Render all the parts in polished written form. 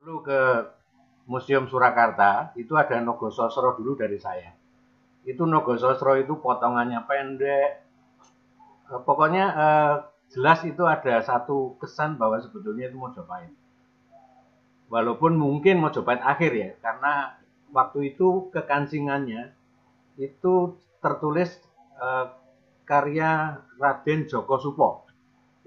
Dulu ke Museum Surakarta itu ada Nogososro dulu dari saya. Itu Nogososro itu potongannya pendek. Pokoknya jelas itu ada satu kesan bahwa sebetulnya itu Mojopahit. Walaupun mungkin Mojopahit akhir ya, karena waktu itu kekancingannya itu tertulis eh, karya Raden Djoko Supo.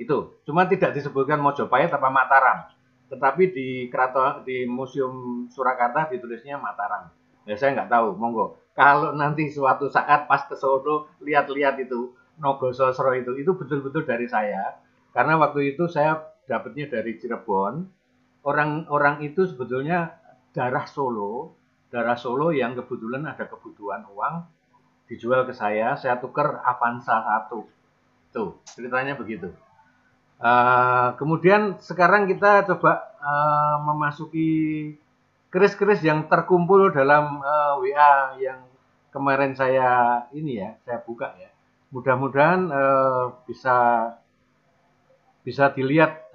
Itu cuma tidak disebutkan Mojopahit apa Mataram, tetapi di Museum Surakarta ditulisnya Mataram. Ya saya nggak tahu, monggo kalau nanti suatu saat pas ke Solo lihat-lihat itu Nogososro itu betul-betul dari saya, karena waktu itu saya dapatnya dari Cirebon. Orang-orang itu sebetulnya darah Solo yang kebetulan ada kebutuhan uang, dijual ke saya tuker Avanza satu. Tuh ceritanya begitu. Kemudian sekarang kita coba memasuki keris-keris yang terkumpul dalam WA yang kemarin saya ini ya, saya buka ya. Mudah-mudahan bisa bisa dilihat,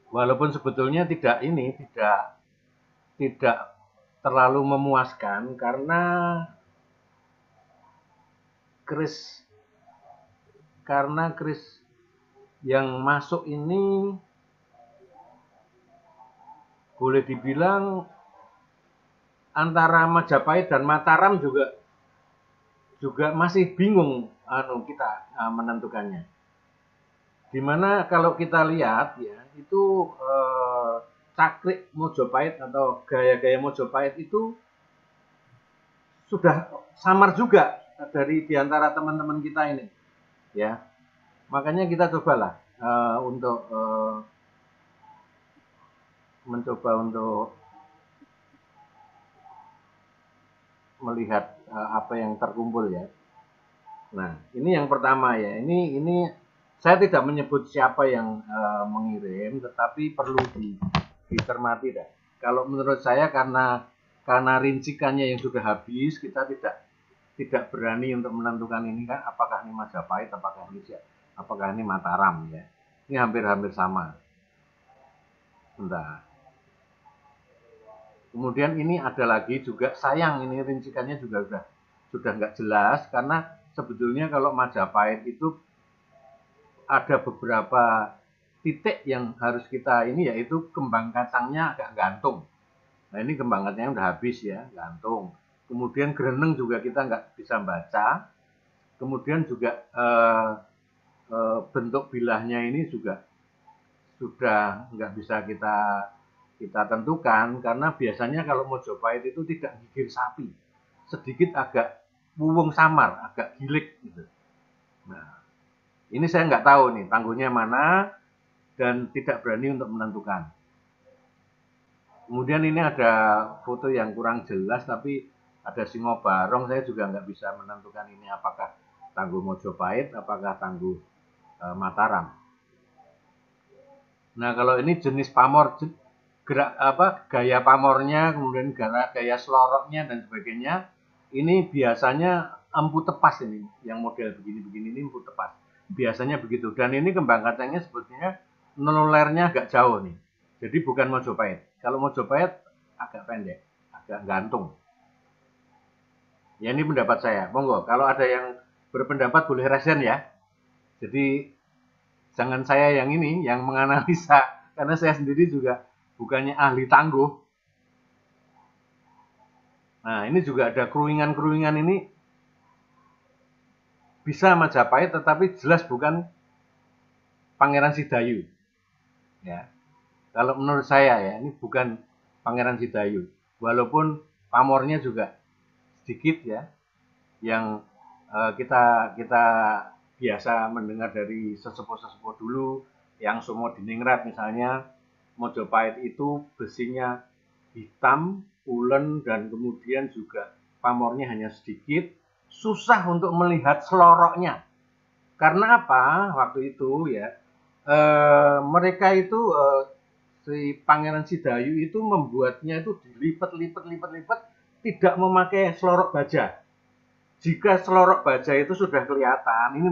walaupun sebetulnya tidak terlalu memuaskan karena keris keris yang masuk ini boleh dibilang antara Majapahit dan Mataram juga juga masih bingung kita menentukannya. Dimana kalau kita lihat ya itu cakrik Mojopahit atau gaya-gaya Mojopahit itu sudah samar juga dari diantara teman-teman kita ini, ya. Makanya kita cobalah untuk mencoba untuk melihat apa yang terkumpul ya. Nah, ini yang pertama ya. Ini saya tidak menyebut siapa yang mengirim, tetapi perlu dicermati dah. Kalau menurut saya karena rincikannya yang sudah habis, kita tidak berani untuk menentukan ini kan apakah ini Majapahit, apakah ini Mataram ya. Ini hampir-hampir sama. Bentar. Kemudian ini ada lagi juga sayang ini rincikannya juga sudah nggak jelas karena sebetulnya kalau Majapahit itu ada beberapa titik yang harus kita ini yaitu kembang kacangnya agak gantung. Nah ini kembang kacangnya udah habis ya, gantung. Kemudian gereneng juga kita nggak bisa baca. Kemudian juga bentuk bilahnya ini juga sudah nggak bisa kita tentukan karena biasanya kalau Mojopahit itu tidak gigir sapi, sedikit agak wuwung samar, agak gilik gitu. Nah, ini saya nggak tahu nih tangguhnya mana dan tidak berani untuk menentukan. Kemudian ini ada foto yang kurang jelas tapi ada Singo Barong, saya juga nggak bisa menentukan ini apakah tangguh Mojopahit, apakah tangguh Mataram. Nah kalau ini jenis pamor, gerak gaya pamornya, kemudian gaya seloroknya dan sebagainya, ini biasanya empu tepas ini, yang model begini-begini ini empu tepas. Biasanya begitu. Dan ini kembang kacangnya sebetulnya nulernya agak jauh nih. Jadi bukan Mojopahit. Kalau Mojopahit agak pendek, agak gantung. Ya ini pendapat saya. Monggo, kalau ada yang berpendapat boleh resen ya. Jadi jangan saya yang ini yang menganalisa karena saya sendiri juga bukannya ahli tangguh. Nah ini juga ada keruingan-keruingan ini bisa Majapahit tetapi jelas bukan Pangeran Sidayu ya. Kalau menurut saya ya ini bukan Pangeran Sidayu walaupun pamornya juga sedikit ya yang kita kita biasa mendengar dari sesepuh-sesepuh dulu yang Sumo Diningrat misalnya Mojopahit itu besinya hitam, ulen dan kemudian juga pamornya hanya sedikit, susah untuk melihat seloroknya. Karena apa? Waktu itu ya mereka itu si Pangeran Sidayu itu membuatnya itu dilipat-lipat tidak memakai selorok baja. Jika selorok baja itu sudah kelihatan, ini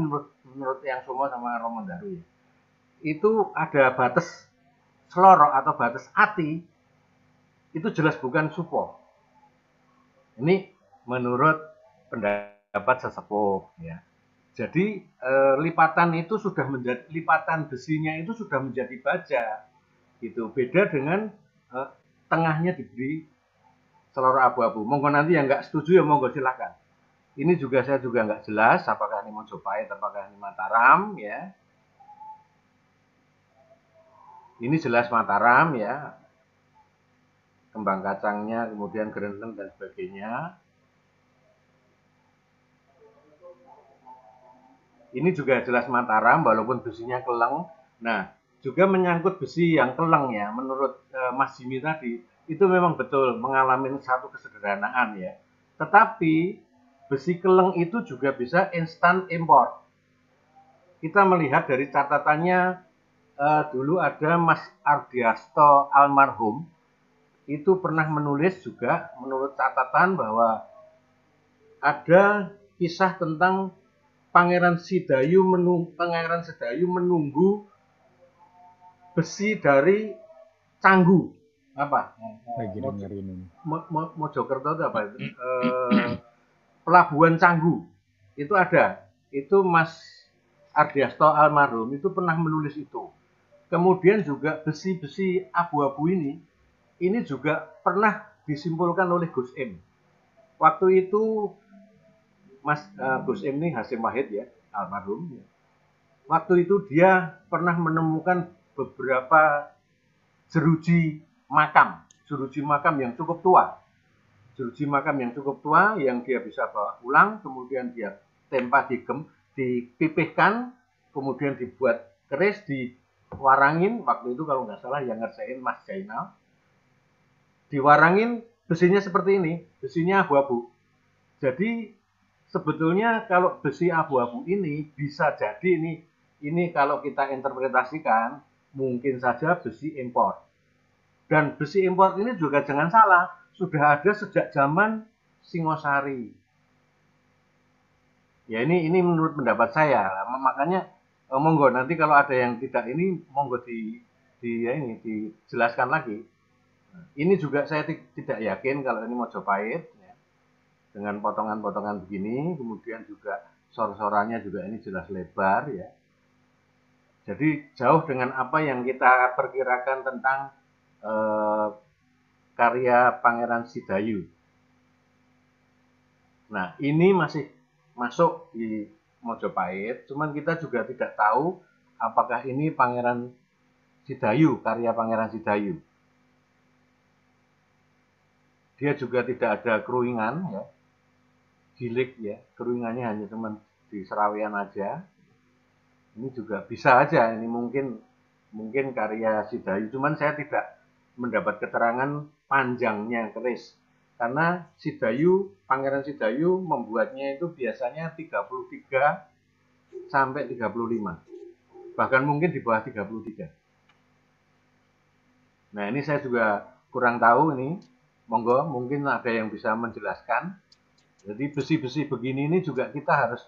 menurut yang Sumo sama Romo Daru ya, itu ada batas selorok atau batas ati itu jelas bukan supo. Ini menurut pendapat sesepuh ya. Jadi lipatan itu sudah menjadi lipatan besinya itu sudah menjadi baja. Gitu. Beda dengan tengahnya diberi selorok abu-abu. Monggo nanti yang nggak setuju ya monggo silakan. Ini juga saya juga nggak jelas apakah ini Mojopahit, apakah ini Mataram ya. Ini jelas Mataram ya. Kembang kacangnya, kemudian gerenteng dan sebagainya. Ini juga jelas Mataram walaupun besinya keleng. Nah, juga menyangkut besi yang keleng ya. Menurut Mas Jimmy tadi, itu memang betul mengalami satu kesederhanaan ya. Tetapi besi keleng itu juga bisa instan import. Kita melihat dari catatannya dulu ada Mas Ardiasto almarhum itu pernah menulis juga menurut catatan bahwa ada kisah tentang Pangeran Sedayu menunggu besi dari Canggu apa? Lagi dengerin ini. Mojokerto itu apa itu? Pelabuhan Canggu itu ada. Itu Mas Ardiasto almarhum itu pernah menulis itu. Kemudian juga besi-besi abu-abu ini juga pernah disimpulkan oleh Gus Im. Waktu itu Mas Gus Im ini Hasim Wahid ya, almarhum. Ya. Waktu itu dia pernah menemukan beberapa jeruji makam yang cukup tua. Jeruji makam yang cukup tua yang dia bisa bawa pulang, kemudian dia tempa dipipihkan, kemudian dibuat keris, diwarangin. Waktu itu kalau nggak salah yang ngerjain Mas Jainal. Diwarangin besinya seperti ini, besinya abu-abu. Jadi sebetulnya kalau besi abu-abu ini bisa jadi ini kalau kita interpretasikan mungkin saja besi impor. Dan besi impor ini juga jangan salah, sudah ada sejak zaman Singosari. Ya ini menurut pendapat saya. Makanya monggo nanti kalau ada yang tidak ini monggo dijelaskan lagi. Ini juga saya tidak yakin kalau ini Mojopahit ya. Dengan potongan-potongan begini, kemudian juga sor-sorannya juga ini jelas lebar ya. Jadi jauh dengan apa yang kita perkirakan tentang karya Pangeran Sedayu. Nah ini masih masuk di Mojopahit, cuman kita juga tidak tahu apakah ini Pangeran Sedayu, karya Pangeran Sedayu. Dia juga tidak ada keruingan ya, gilik ya, keruingannya hanya cuma di serawean aja. Ini juga bisa aja, ini mungkin karya Sedayu, cuman saya tidak mendapat keterangan panjangnya keris. Karena Pangeran Sedayu membuatnya itu biasanya 33 sampai 35. Bahkan mungkin di bawah 33. Nah, ini saya juga kurang tahu ini. Monggo, mungkin ada yang bisa menjelaskan. Jadi besi-besi begini ini juga kita harus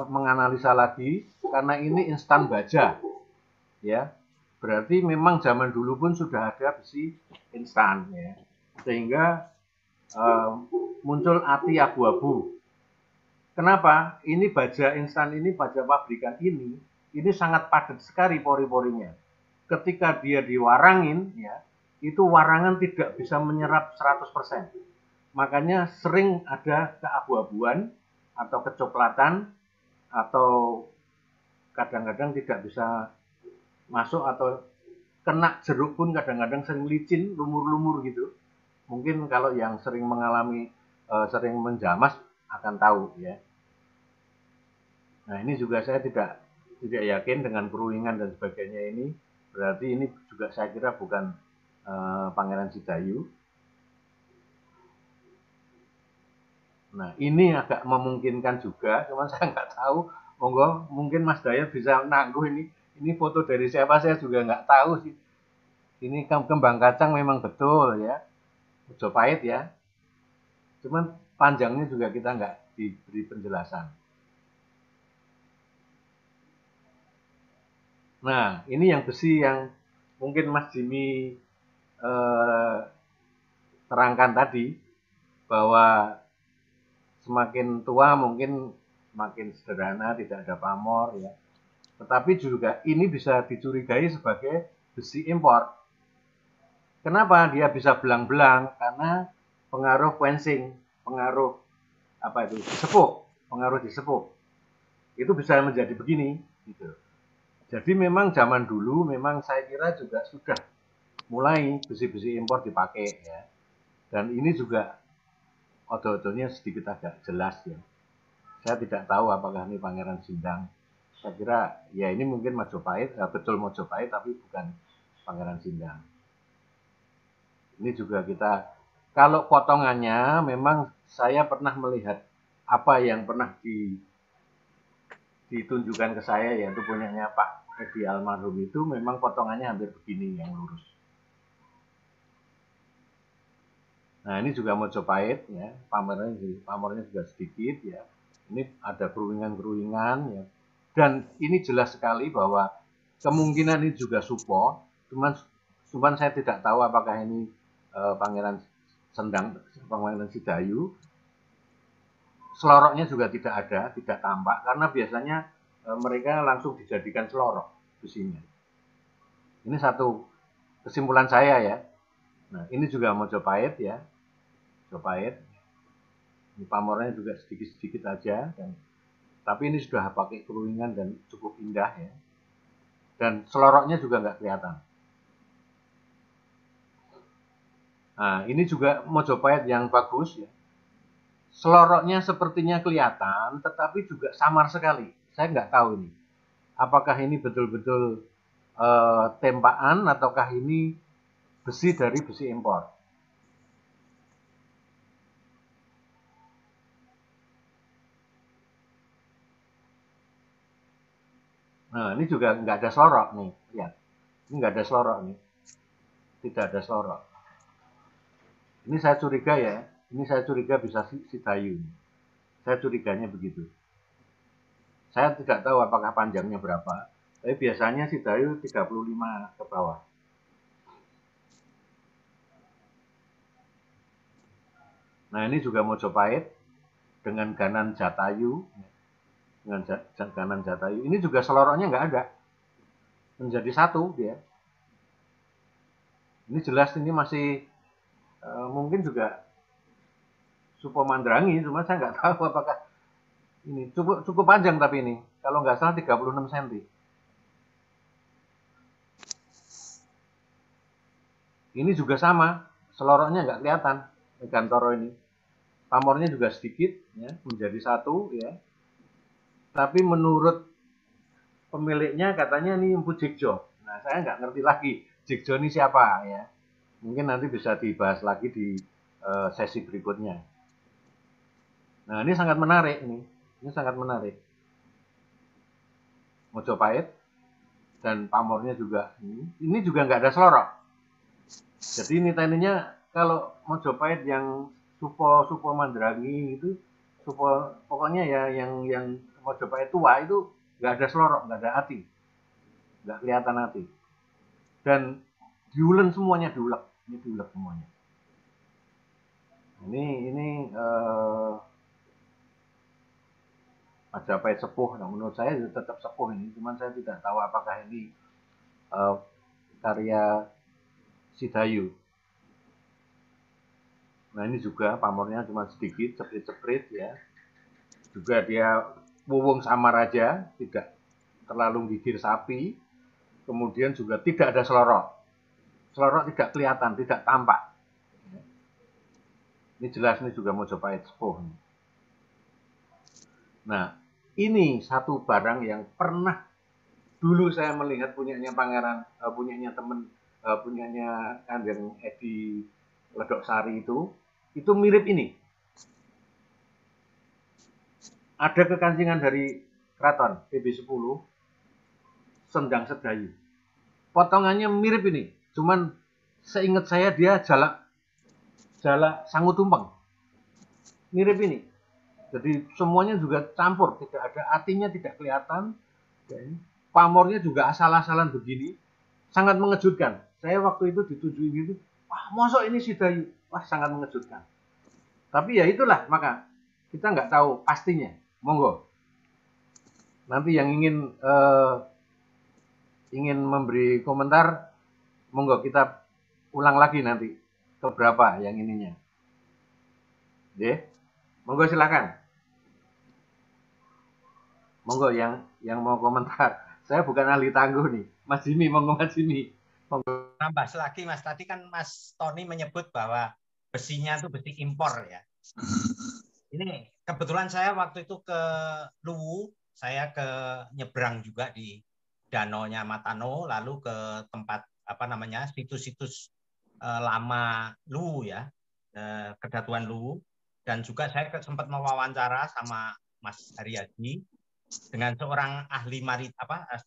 menganalisa lagi karena ini instan baja. Ya. Berarti memang zaman dulu pun sudah ada besi instan ya. Sehingga muncul ati abu-abu. Kenapa? Ini baja instan ini, baja pabrikan ini sangat padat sekali pori-porinya. Ketika dia diwarangin ya, itu warangan tidak bisa menyerap 100%. Makanya sering ada keabu-abuan atau kecoklatan atau kadang-kadang tidak bisa masuk atau kena jeruk pun kadang-kadang sering licin, lumur-lumur gitu. Mungkin kalau yang sering mengalami sering menjamas akan tahu ya. Nah ini juga saya tidak yakin dengan keruingan dan sebagainya ini. Berarti ini juga saya kira bukan Pangeran Sedayu. Nah ini agak memungkinkan juga, cuman saya nggak tahu. Monggo mungkin Mas Dayat bisa nangguh ini. Ini foto dari siapa saya juga nggak tahu sih. Ini kembang kacang memang betul ya, Mojopahit ya. Cuman panjangnya juga kita nggak diberi penjelasan. Nah, ini yang besi yang mungkin Mas Jimmy terangkan tadi, bahwa semakin tua mungkin makin sederhana, tidak ada pamor ya. Tetapi juga ini bisa dicurigai sebagai besi impor. Kenapa dia bisa belang-belang? Karena pengaruh quenching, pengaruh apa itu disepuh, pengaruh disepuh. Itu bisa menjadi begini gitu. Jadi memang zaman dulu memang saya kira juga sudah mulai besi-besi impor dipakai ya. Dan ini juga odo-odonya sedikit agak jelas ya. Saya tidak tahu apakah ini Pangeran Sindang. Saya kira ya ini mungkin Majapahit, betul Majapahit tapi bukan Pangeran Sindang. Ini juga kita, kalau potongannya memang saya pernah melihat apa yang pernah ditunjukkan ke saya, yaitu punyanya Pak Edi almarhum, itu memang potongannya hampir begini yang lurus. Nah ini juga Majapahit ya, pamornya juga sedikit ya. Ini ada keruingan-keruingan ya. Dan ini jelas sekali bahwa kemungkinan ini juga Supo, cuman saya tidak tahu apakah ini Pangeran Sendang, Pangeran Sidayu. Seloroknya juga tidak ada, tidak tampak, karena biasanya mereka langsung dijadikan selorok besinya. Ini satu kesimpulan saya ya. Nah ini juga Majapahit ya, Majapahit. Ini pamornya juga sedikit-sedikit aja, tapi ini sudah pakai keruingan dan cukup indah ya. Dan seloroknya juga nggak kelihatan. Nah ini juga Majapahit yang bagus ya. Seloroknya sepertinya kelihatan, tetapi juga samar sekali. Saya nggak tahu ini. Apakah ini betul-betul tempaan ataukah ini besi dari besi impor? Nah, ini juga nggak ada selorok nih, lihat. Ini nggak ada selorok nih, tidak ada selorok. Ini saya curiga ya, ini saya curiga bisa Sidayu. Saya curiganya begitu. Saya tidak tahu apakah panjangnya berapa, tapi biasanya Sidayu 35 ke bawah. Nah ini juga Mojopahit dengan Ganan Jatayu, dengan Ganan Jatayu. Ini juga seloroknya nggak ada, menjadi satu dia. Ini jelas ini masih mungkin juga Supo Mandrangi, cuma saya nggak tahu apakah ini cukup cukup panjang, tapi ini kalau nggak salah 36 cm. Ini juga sama, seloroknya nggak kelihatan Gantoro ini. Pamornya juga sedikit, ya, menjadi satu, ya. Tapi menurut pemiliknya katanya ini Empu Jigjo. Nah, saya nggak ngerti lagi Jigjo ini siapa, ya. Mungkin nanti bisa dibahas lagi di sesi berikutnya. Nah, ini sangat menarik ini. Ini sangat menarik. Mojopahit dan pamornya juga. Ini juga nggak ada selorok. Jadi ini tadinya kalau Mojopahit yang Supo Mandrangi itu, pokoknya ya yang Mojopahit tua itu nggak ada selorok, nggak ada hati, nggak kelihatan hati. Dan diulen semuanya, diulek, ini diulek semuanya. Ini Majapahit sepuh. Nah, menurut saya tetap sepuh ini, cuman saya tidak tahu apakah ini uh, karya Sidayu. Nah ini juga pamornya cuma sedikit, ceprit-ceprit ya. Juga dia wuwung samar aja, tidak terlalu gigir sapi. Kemudian juga tidak ada selorok. Selorok tidak kelihatan, tidak tampak. Ini jelas ini juga Mojopahit sepuh. Nah, ini satu barang yang pernah dulu saya melihat punyanya Pangeran, punyanya temen, punyanya Kanjeng Edi Ledok Sari itu mirip ini. Ada kekancingan dari keraton PB10 Sendang Sedayu. Potongannya mirip ini, cuman seingat saya dia jalak Sangu Tumpeng. Mirip ini. Jadi semuanya juga campur, tidak ada artinya, tidak kelihatan. Pamornya juga asal-asalan begini. sangat mengejutkan. Saya waktu itu ditujuin gitu, wah mosok ini si Dayu, wah sangat mengejutkan. Tapi ya itulah, maka kita nggak tahu pastinya. Monggo. Nanti yang ingin memberi komentar, monggo kita ulang lagi nanti ke berapa yang ininya. Oke, monggo silakan. Monggo yang mau komentar. Saya bukan ahli tangguh nih. Mas Jimmy, monggo Mas Jimmy. Nambah lagi Mas, tadi kan Mas Tony menyebut bahwa besinya itu besi impor ya. Ini kebetulan saya waktu itu ke Luwu, saya ke nyebrang juga di danaunya Matano, lalu ke tempat apa namanya situs-situs lama Luwu ya, Kedatuan Luwu, dan juga saya sempat mewawancara sama Mas Haryadi dengan seorang ahli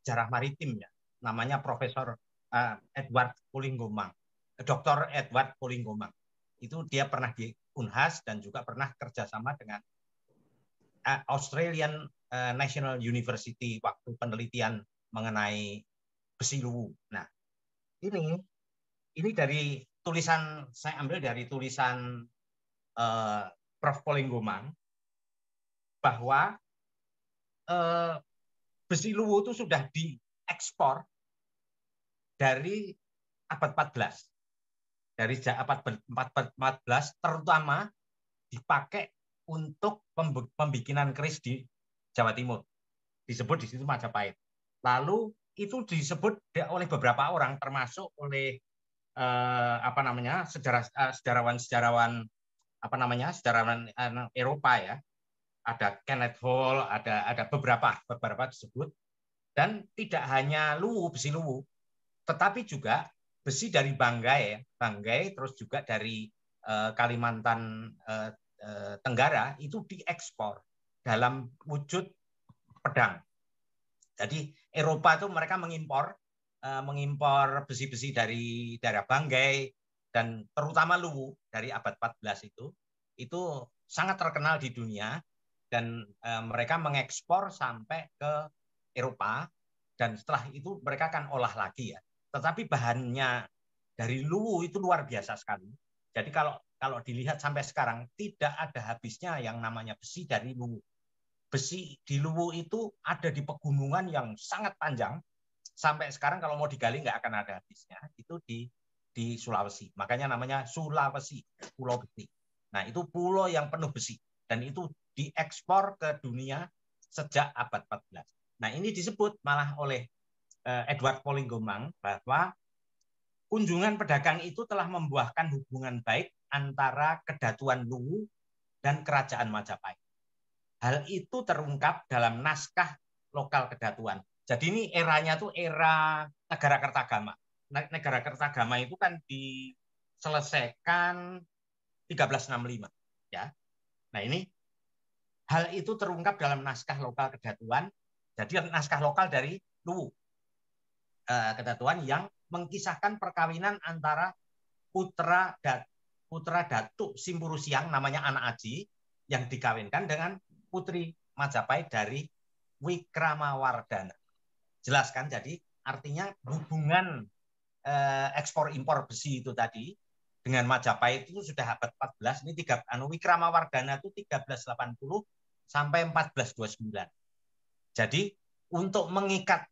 sejarah maritim ya, namanya Profesor Edward Pullinggomang, Dr. Edward Pullinggomang. Itu dia pernah di Unhas dan juga pernah kerjasama dengan Australian National University waktu penelitian mengenai besi Luwu. Nah, ini dari tulisan, saya ambil dari tulisan Prof. Pullinggomang bahwa besi Luwu itu sudah diekspor dari abad 14. Dari abad 14 terutama dipakai untuk pembikinan keris di Jawa Timur. Disebut di situ Majapahit. Lalu itu disebut oleh beberapa orang termasuk oleh sejarawan Eropa ya. Ada Kenneth Hall, ada beberapa disebut, dan tidak hanya besi Luwu, tetapi juga besi dari Banggai, terus juga dari Kalimantan Tenggara itu diekspor dalam wujud pedang. Jadi Eropa itu mereka mengimpor besi-besi dari daerah Banggai dan terutama Luwu dari abad 14 itu sangat terkenal di dunia. Dan mereka mengekspor sampai ke Eropa dan setelah itu mereka akan olah lagi ya. Tetapi bahannya dari Luwu itu luar biasa sekali. Jadi kalau dilihat sampai sekarang tidak ada habisnya yang namanya besi dari Luwu. Besi di Luwu itu ada di pegunungan yang sangat panjang. Sampai sekarang kalau mau digali nggak akan ada habisnya. Itu di Sulawesi. Makanya namanya Sulawesi, Pulau Besi. Nah itu pulau yang penuh besi. Dan itu diekspor ke dunia sejak abad 14. Nah ini disebut malah oleh Edward Pullinggomang bahwa kunjungan pedagang itu telah membuahkan hubungan baik antara Kedatuan Luwu dan Kerajaan Majapahit. Hal itu terungkap dalam naskah lokal Kedatuan. Jadi ini eranya tuh era Negara Kertagama. Negara Kertagama itu kan diselesaikan 1365 ya. Nah ini hal itu terungkap dalam naskah lokal Kedatuan. Jadi naskah lokal dari Luwu Kedatuan yang mengkisahkan perkawinan antara putra Datuk Simpurusiang namanya Anak Aji yang dikawinkan dengan putri Majapahit dari Wikramawardhana. Jelas kan? Jadi artinya hubungan ekspor impor besi itu tadi dengan Majapahit itu sudah abad 14. Ini Wikramawardhana itu 1380 sampai 1429. Jadi untuk mengikat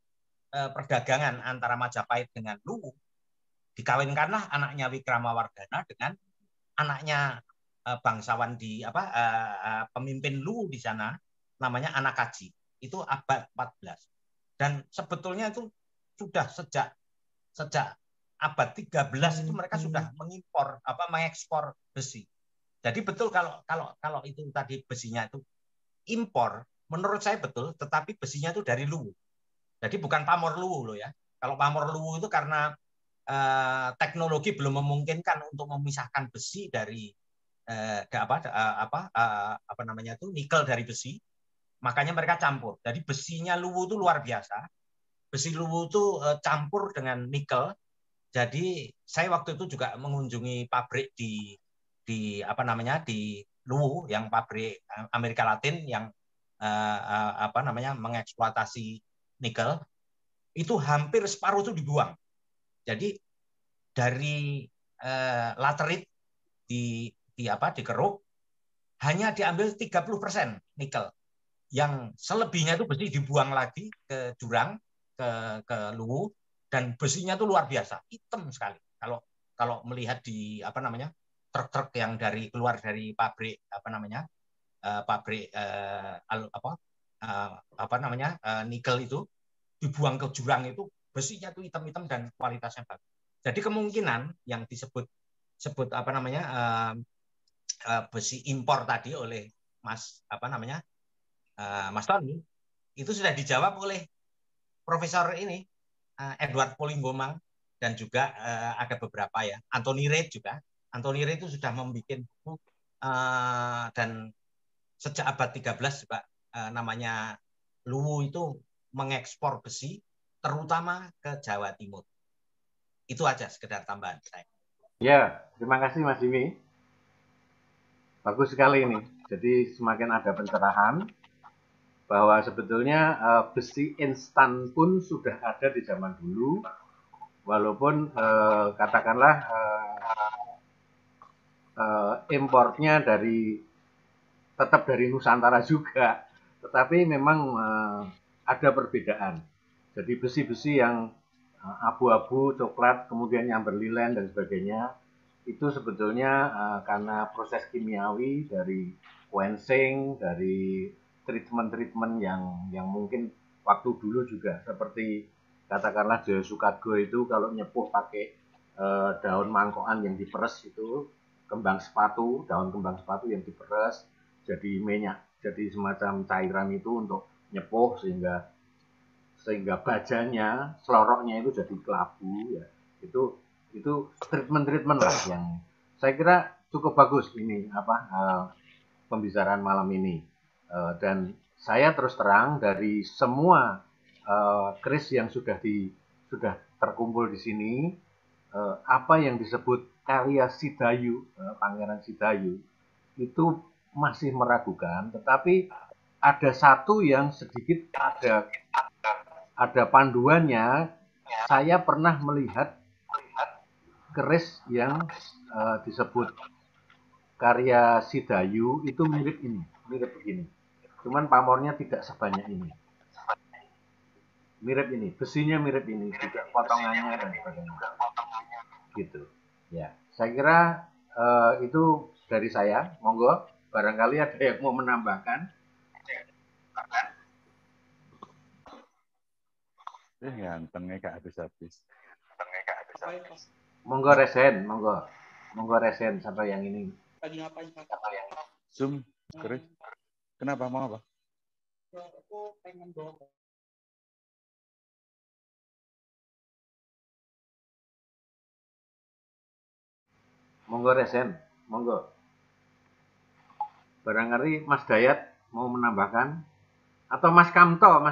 perdagangan antara Majapahit dengan Luwu, dikawinkanlah anaknya Wikramawardhana dengan anaknya bangsawan pemimpin Luwu di sana, namanya Anak Aji. Itu abad 14. Dan sebetulnya itu sudah sejak abad 13 itu mereka sudah mengekspor besi. Jadi betul kalau itu tadi besinya itu impor, menurut saya betul, tetapi besinya itu dari Luwu. Jadi bukan pamor Luwu loh ya. Kalau pamor Luwu itu karena teknologi belum memungkinkan untuk memisahkan besi dari nikel dari besi, makanya mereka campur. Jadi besinya Luwu itu luar biasa. Besi Luwu itu campur dengan nikel. Jadi saya waktu itu juga mengunjungi pabrik di Luwu, yang pabrik Amerika Latin yang mengeksploitasi nikel. Itu hampir separuh itu dibuang. Jadi dari laterit dikeruk hanya diambil 30% nikel. Yang selebihnya itu besi dibuang lagi ke jurang, ke Luwu, dan besinya itu luar biasa, hitam sekali. Kalau melihat di truk-truk yang keluar dari pabrik nikel itu dibuang ke jurang itu besinya itu hitam-hitam dan kualitasnya bagus. Jadi kemungkinan yang disebut besi impor tadi oleh Mas Tony itu sudah dijawab oleh Profesor ini Edward Polingbomang dan juga ada beberapa ya, Anthony Reid juga. Anthony Reid itu sudah membuat buku dan sejak abad 13 juga namanya Luwu itu mengekspor besi terutama ke Jawa Timur. Itu aja sekedar tambahan saya. Ya, terima kasih Mas Jimmy. Bagus sekali ini. Jadi semakin ada pencerahan bahwa sebetulnya besi instan pun sudah ada di zaman dulu, walaupun katakanlah importnya tetap dari Nusantara juga, tetapi memang ada perbedaan. Jadi besi-besi yang abu-abu, coklat, kemudian yang berlilen dan sebagainya, itu sebetulnya karena proses kimiawi dari quenching, dari treatment-treatment yang mungkin waktu dulu juga seperti katakanlah Joyo Sukadgo itu kalau nyepuh pakai daun mangkokan yang diperes itu, daun kembang sepatu yang diperes jadi minyak, jadi semacam cairan itu untuk nyepuh sehingga bajanya, seloroknya itu jadi kelabu ya. Itu treatment lah yang saya kira cukup bagus ini pembicaraan malam ini. Dan saya terus terang dari semua keris yang sudah terkumpul di sini, apa yang disebut karya Sidayu, Pangeran Sidayu itu masih meragukan, tetapi ada satu yang sedikit ada panduannya. Saya pernah melihat keris yang disebut karya Sidayu itu mirip begini. Cuman pamornya tidak sebanyak ini. Mirip ini, besinya mirip ini, juga potongannya dan sebagainya. Gitu. Ya, saya kira itu dari saya. Monggo, barangkali ada yang mau menambahkan. Gantengnya gak habis-habis. Monggo resen, monggo resen sampai yang ini. Lagi ngapain Pak? Zoom, Chris. Kenapa mau apa? Aku pengen bawa. Monggo resen, monggo. Barangkali Mas Dayat mau menambahkan atau Mas Kamto.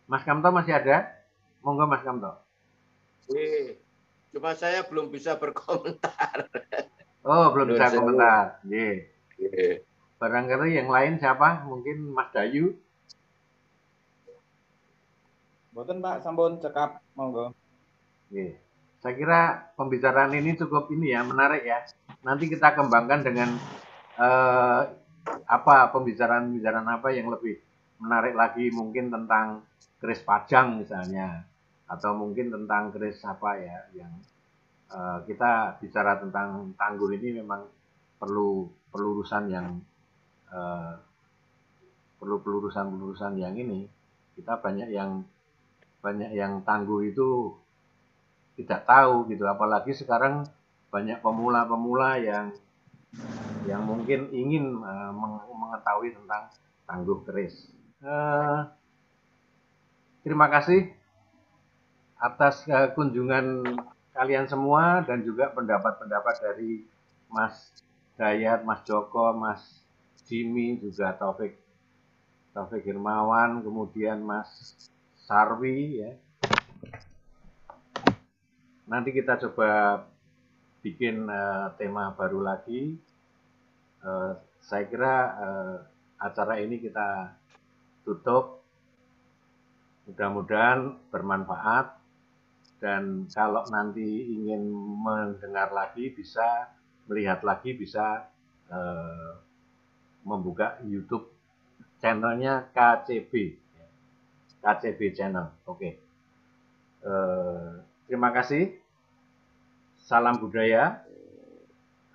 Mas Kamto masih ada? Monggo Mas Kamto. Cuma saya belum bisa berkomentar. Oh, belum bisa komentar. Barangkali yang lain siapa? Mungkin Mas Dayu. Boten Pak, sampun cekap, monggo. Saya kira pembicaraan ini cukup menarik ya. Nanti kita kembangkan dengan pembicaraan apa yang lebih menarik lagi, mungkin tentang keris pajang misalnya, atau mungkin tentang keris apa ya yang kita bicara tentang Tangguh ini memang perlu pelurusan yang ini. Kita banyak yang Tangguh itu tidak tahu gitu, apalagi sekarang banyak pemula-pemula yang mungkin ingin mengetahui tentang Tangguh keris. Terima kasih atas kunjungan kalian semua dan juga pendapat-pendapat dari Mas Dayat, Mas Joko, Mas Jimmy, juga Taufik Hirmawan, kemudian Mas Sarwi ya. Nanti kita coba bikin tema baru lagi. Saya kira acara ini kita tutup Mudah-mudahan bermanfaat, dan kalau nanti ingin mendengar lagi bisa, melihat lagi bisa membuka YouTube channelnya KCB Channel. Oke. Terima kasih. Salam budaya.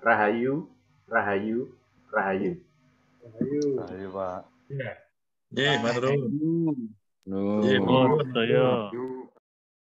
Rahayu, rahayu, rahayu. Ayo, Pak. Nggih, matur nuwun. Nuh. Nggih, pun saya.